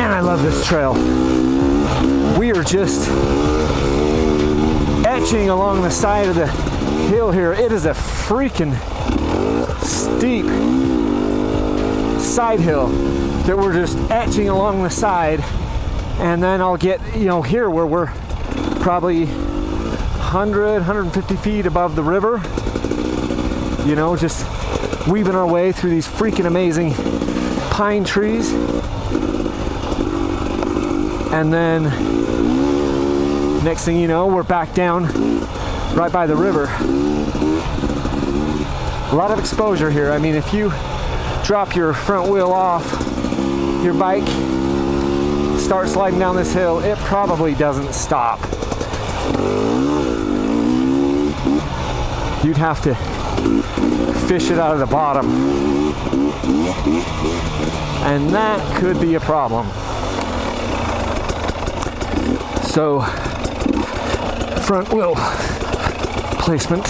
Man, I love this trail. We are just etching along the side of the hill here. It is a freaking steep side hill that we're just etching along the side. And then I'll get, you know, here where we're probably 100, 150 feet above the river. You know, just weaving our way through these freaking amazing pine trees. And then next thing you know, we're back down right by the river. A lot of exposure here. I mean, if you drop your front wheel off your bike, start sliding down this hill, it probably doesn't stop. You'd have to fish it out of the bottom, and that could be a problem. So, front wheel placement,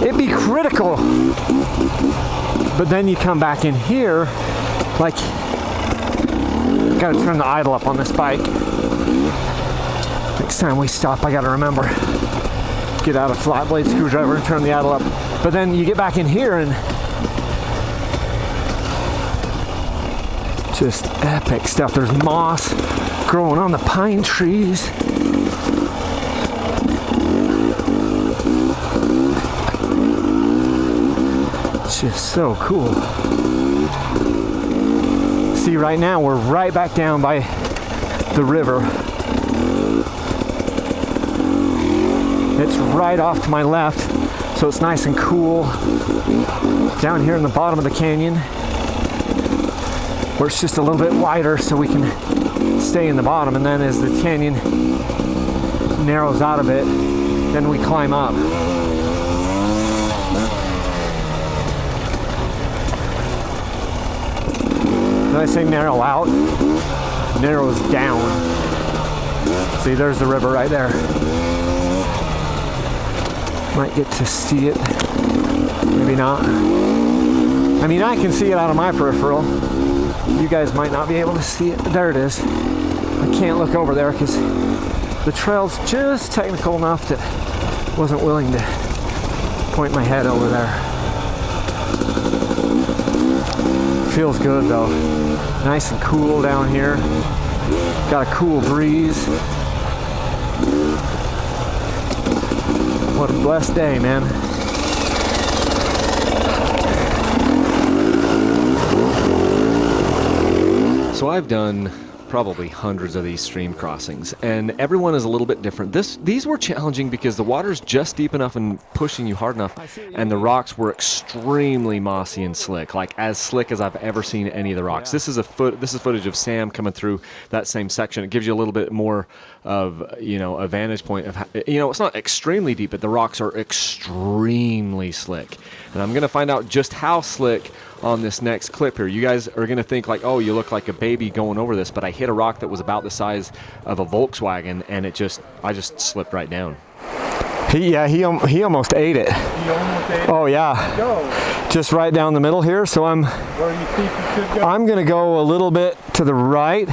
it'd be critical, but then you come back in here, like, gotta turn the idle up on this bike. Next time we stop, I gotta remember, get out a flat blade screwdriver and turn the idle up. But then you get back in here and just epic stuff. There's moss growing on the pine trees. It's just so cool. See, right now we're right back down by the river. It's right off to my left, so it's nice and cool. Down here in the bottom of the canyon, where it's just a little bit wider so we can stay in the bottom, and then as the canyon narrows out of it, then we climb up. Did I say narrow out? Narrows down. See, there's the river right there. Might get to see it, maybe not. I mean, I can see it out of my peripheral. You guys might not be able to see it. There it is. I can't look over there because the trail's just technical enough that I wasn't willing to point my head over there. Feels good though. Nice and cool down here. Got a cool breeze. What a blessed day, man. So I've done probably hundreds of these stream crossings, and everyone is a little bit different. These were challenging because the water's just deep enough and pushing you hard enough, and the rocks were extremely mossy and slick, like as slick as I've ever seen any of the rocks. This is footage of Sam coming through that same section. It gives you a little bit more of, you know, a vantage point of how, you know, it's not extremely deep, but the rocks are extremely slick. And I'm going to find out just how slick on this next clip here. You guys are going to think like, oh, you look like a baby going over this, but I hit a rock that was about the size of a Volkswagen, and I just slipped right down. He almost ate it. He almost ate it? Oh yeah. Go. Just right down the middle here, so Where you think you could go? I'm going to go a little bit to the right.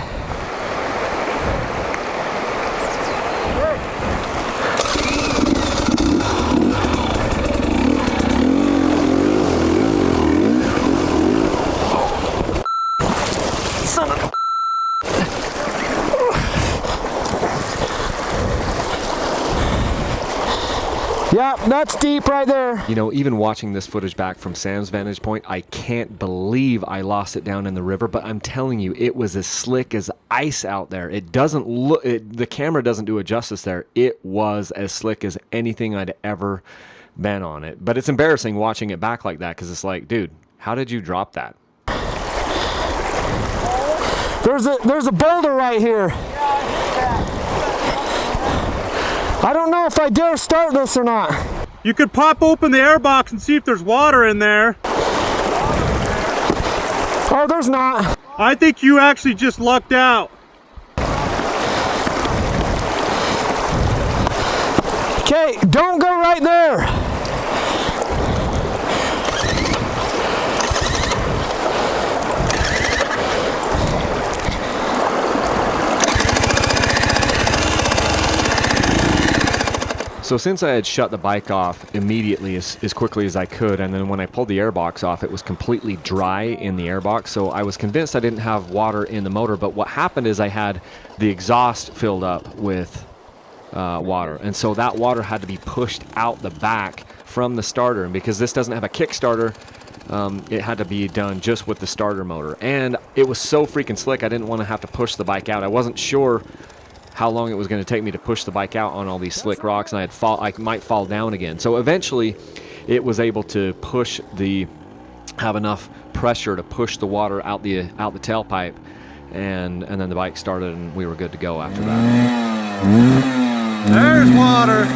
Yeah, that's deep right there. You know, even watching this footage back from Sam's vantage point, I can't believe I lost it down in the river, but I'm telling you, it was as slick as ice out there. It doesn't look, the camera doesn't do it justice there. It was as slick as anything I'd ever been on it. But it's embarrassing watching it back like that, because it's like, dude, how did you drop that? There's a boulder right here. I don't know if I dare start this or not. You could pop open the airbox and see if there's water in there. Oh, there's not. I think you actually just lucked out. Okay, don't go right there. So since I had shut the bike off immediately as quickly as I could, and then when I pulled the airbox off, it was completely dry in the airbox, so I was convinced I didn't have water in the motor. But what happened is I had the exhaust filled up with water, and so that water had to be pushed out the back from the starter. And because this doesn't have a Kickstarter, it had to be done just with the starter motor. And it was so freaking slick, I didn't want to have to push the bike out. I wasn't sure how long it was going to take me to push the bike out on all these slick rocks, and I might fall down again. So eventually it was able to have enough pressure to push the water out the tailpipe, and then the bike started, and we were good to go after that. There's water.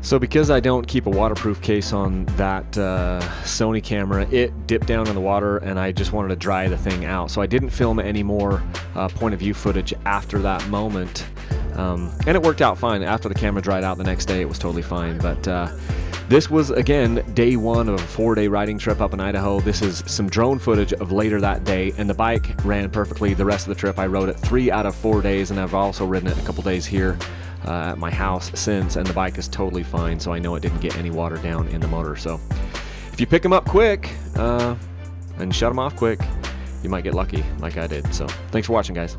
So because I don't keep a waterproof case on that Sony camera, it dipped down in the water, and I just wanted to dry the thing out. So I didn't film any more point of view footage after that moment. And it worked out fine. After the camera dried out the next day, it was totally fine. But this was, again, day one of a 4-day riding trip up in Idaho. This is some drone footage of later that day, and the bike ran perfectly the rest of the trip. I rode it 3 out of 4 days, and I've also ridden it a couple days here at my house since, and the bike is totally fine, so I know it didn't get any water down in the motor. So if you pick them up quick and shut them off quick, you might get lucky like I did. So thanks for watching, guys.